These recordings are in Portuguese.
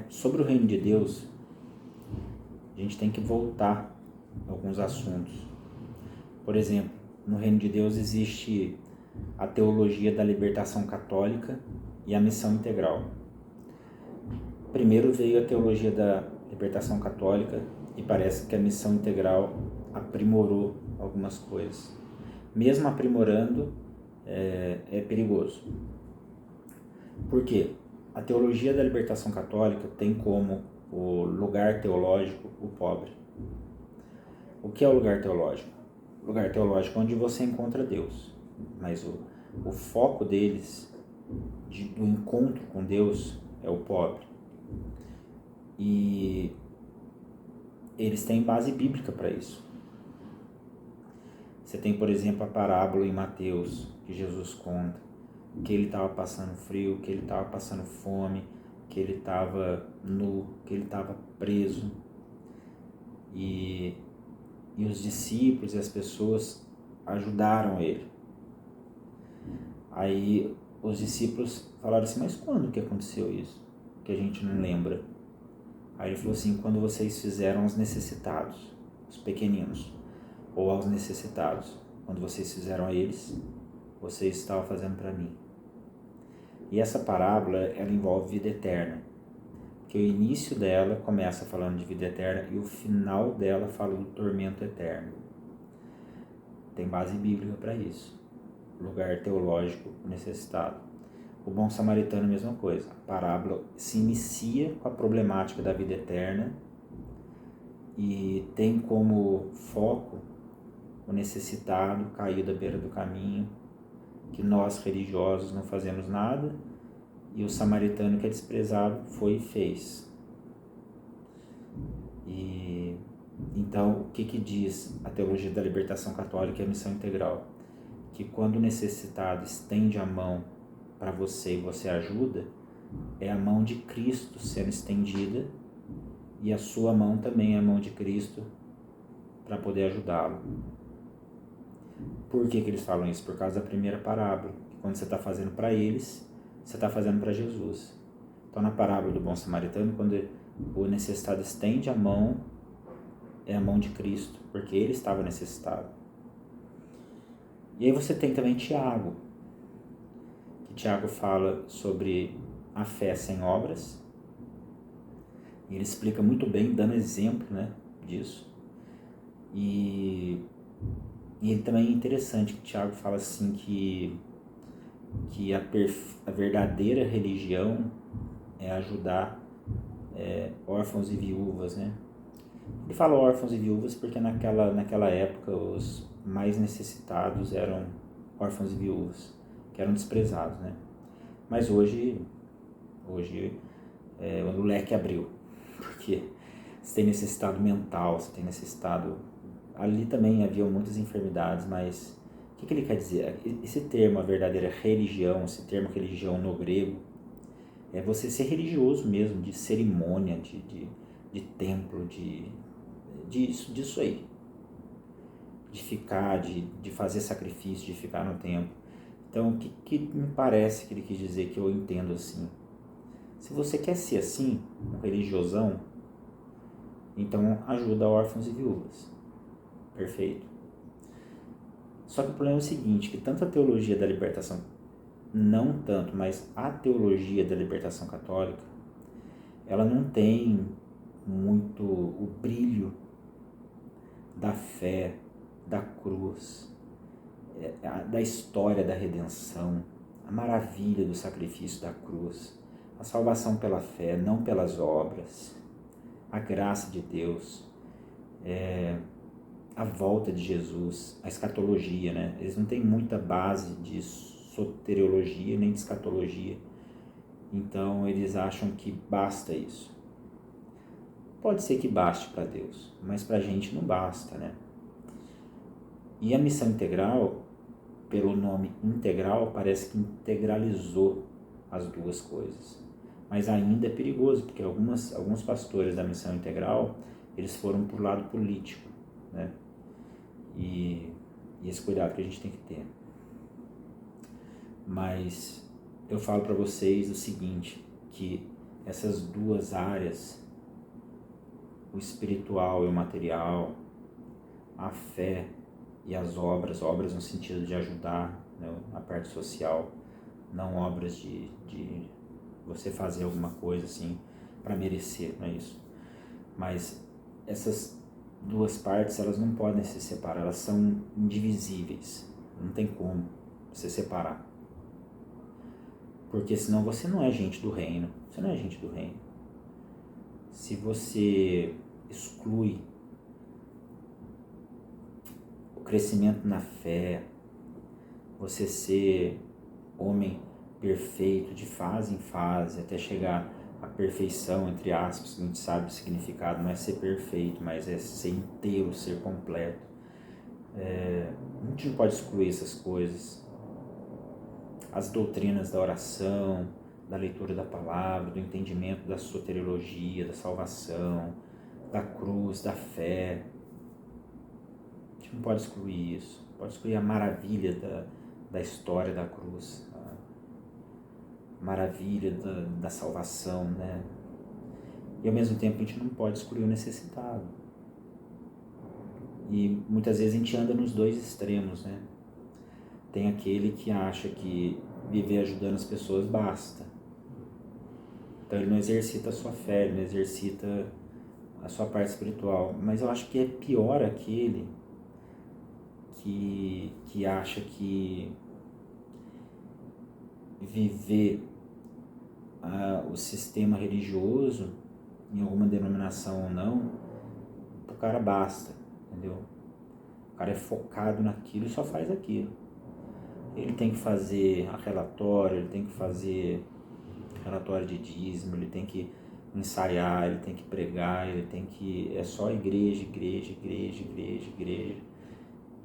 Sobre o reino de Deus, a gente tem que voltar a alguns assuntos. Por exemplo, no reino de Deus existe a teologia da libertação católica e a missão integral. Primeiro veio a teologia da libertação católica e parece que a missão integral aprimorou algumas coisas. Mesmo aprimorando, é perigoso. Por quê? A teologia da libertação católica tem como o lugar teológico o pobre. O que é o lugar teológico? O lugar teológico é onde você encontra Deus. Mas o foco deles, do encontro com Deus, é o pobre. E eles têm base bíblica para isso. Você tem, por exemplo, a parábola em Mateus, que Jesus conta, que ele estava passando frio, que ele estava passando fome, que ele estava nu, que ele estava preso. E os discípulos e as pessoas ajudaram ele. Aí os discípulos falaram assim, mas quando que aconteceu isso? Que a gente não lembra. Aí ele falou assim, quando vocês fizeram aos necessitados, os pequeninos, ou aos necessitados, quando vocês fizeram a eles, vocês estavam fazendo para mim. E essa parábola, ela envolve vida eterna, que o início dela começa falando de vida eterna e o final dela fala do tormento eterno. Tem base bíblica para isso. Lugar teológico necessitado. O bom samaritano, a mesma coisa. A parábola se inicia com a problemática da vida eterna e tem como foco o necessitado caído à beira do caminho, que nós religiosos não fazemos nada, e o samaritano que é desprezado foi e fez. E então, o que diz a teologia da libertação católica e a missão integral? Que quando o necessitado estende a mão para você e você ajuda, é a mão de Cristo sendo estendida e a sua mão também é a mão de Cristo para poder ajudá-lo. Por que eles falam isso? Por causa da primeira parábola. Quando você está fazendo para eles, você está fazendo para Jesus. Então, na parábola do bom samaritano, quando o necessitado estende a mão, é a mão de Cristo, porque ele estava necessitado. E aí você tem também Tiago, que Tiago fala sobre a fé sem obras. E ele explica muito bem, dando exemplo, né, disso. E ele também é interessante que Tiago fala assim que a verdadeira religião é ajudar órfãos e viúvas, né? Ele fala órfãos e viúvas porque naquela época os mais necessitados eram órfãos e viúvas, que eram desprezados, né? Mas hoje o leque abriu, porque você tem necessitado mental, você tem necessitado... Ali também havia muitas enfermidades, mas o que ele quer dizer? Esse termo, a verdadeira religião, esse termo religião no grego, é você ser religioso mesmo, de cerimônia, de templo, disso aí. De ficar, de fazer sacrifício, de ficar no templo. Então, o que me parece que ele quis dizer, que eu entendo assim? Se você quer ser assim, um religiosão, então ajuda órfãos e viúvas. Perfeito. Só que o problema é o seguinte, que tanto a teologia da libertação, não tanto, mas a teologia da libertação católica, ela não tem muito o brilho da fé, da cruz, da história da redenção, a maravilha do sacrifício da cruz, a salvação pela fé, não pelas obras, a graça de Deus, a volta de Jesus, a escatologia, né? Eles não têm muita base de soteriologia nem de escatologia, então eles acham que basta isso. Pode ser que baste para Deus, mas para a gente não basta, né? E a missão integral, pelo nome integral, parece que integralizou as duas coisas. Mas ainda é perigoso, porque alguns pastores da missão integral, eles foram para o lado político, né? E esse cuidado que a gente tem que ter. Mas eu falo para vocês o seguinte, que essas duas áreas, o espiritual e o material, a fé e as obras no sentido de ajudar, né, a parte social, não obras de você fazer alguma coisa assim para merecer, não é isso. Mas essas duas partes, elas não podem se separar, elas são indivisíveis, não tem como se separar. Porque senão você não é gente do reino, você não é gente do reino. Se você exclui o crescimento na fé, você ser homem perfeito de fase em fase, até chegar à perfeição, entre aspas, que a gente sabe o significado, não é ser perfeito, mas é ser inteiro, ser completo. A gente não pode excluir essas coisas. As doutrinas da oração, da leitura da palavra, do entendimento da soteriologia, da salvação, da cruz, da fé. A gente não pode excluir isso. Pode excluir a maravilha da história da cruz, a maravilha da salvação, né? E ao mesmo tempo a gente não pode excluir o necessitado. E muitas vezes a gente anda nos dois extremos, né? Tem aquele que acha que viver ajudando as pessoas basta. Então ele não exercita a sua fé, ele não exercita a sua parte espiritual. Mas eu acho que é pior aquele que acha que viver o sistema religioso, em alguma denominação ou não, o cara basta, entendeu? O cara é focado naquilo e só faz aquilo. Ele tem que fazer relatório, ele tem que fazer relatório de dízimo, ele tem que ensaiar, ele tem que pregar, ele tem que... É só igreja.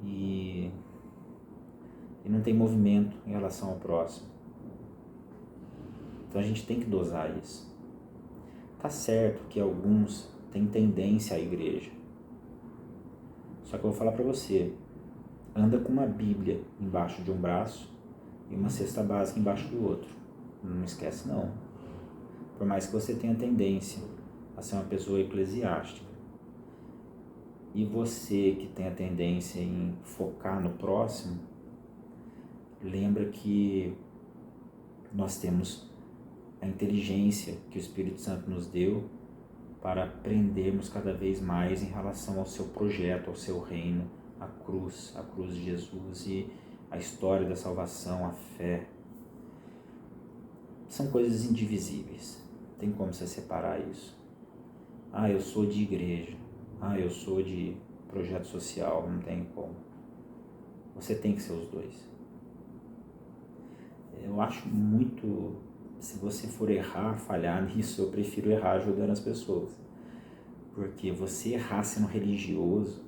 E não tem movimento em relação ao próximo. Então a gente tem que dosar isso. Tá certo que alguns têm tendência à igreja. Só que eu vou falar pra você, anda com uma Bíblia embaixo de um braço e uma cesta básica embaixo do outro. Não esquece não. Por mais que você tenha tendência a ser uma pessoa eclesiástica, e você que tem a tendência em focar no próximo, lembra que nós temos a inteligência que o Espírito Santo nos deu para aprendermos cada vez mais em relação ao seu projeto, ao seu reino, a cruz de Jesus e a história da salvação, a fé. São coisas indivisíveis, não tem como você separar isso. Eu sou de igreja, eu sou de projeto social, não tem como. Você tem que ser os dois. Eu acho muito, se você for errar, falhar nisso, eu prefiro errar ajudando as pessoas. Porque você errar sendo religioso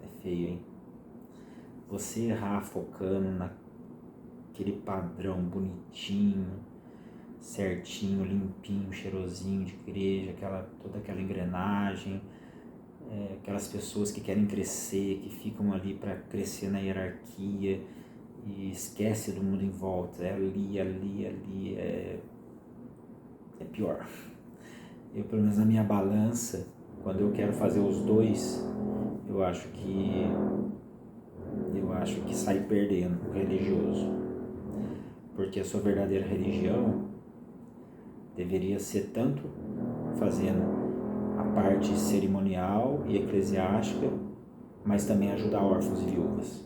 é feio, hein? Você errar focando naquele padrão bonitinho, certinho, limpinho, cheirosinho de igreja, toda aquela engrenagem, aquelas pessoas que querem crescer, que ficam ali para crescer na hierarquia e esquece do mundo em volta, ali, é pior. Eu, pelo menos na minha balança, quando eu quero fazer os dois, eu acho que sai perdendo o religioso, porque a sua verdadeira religião deveria ser tanto fazendo a parte cerimonial e eclesiástica, mas também ajudar órfãos e viúvas.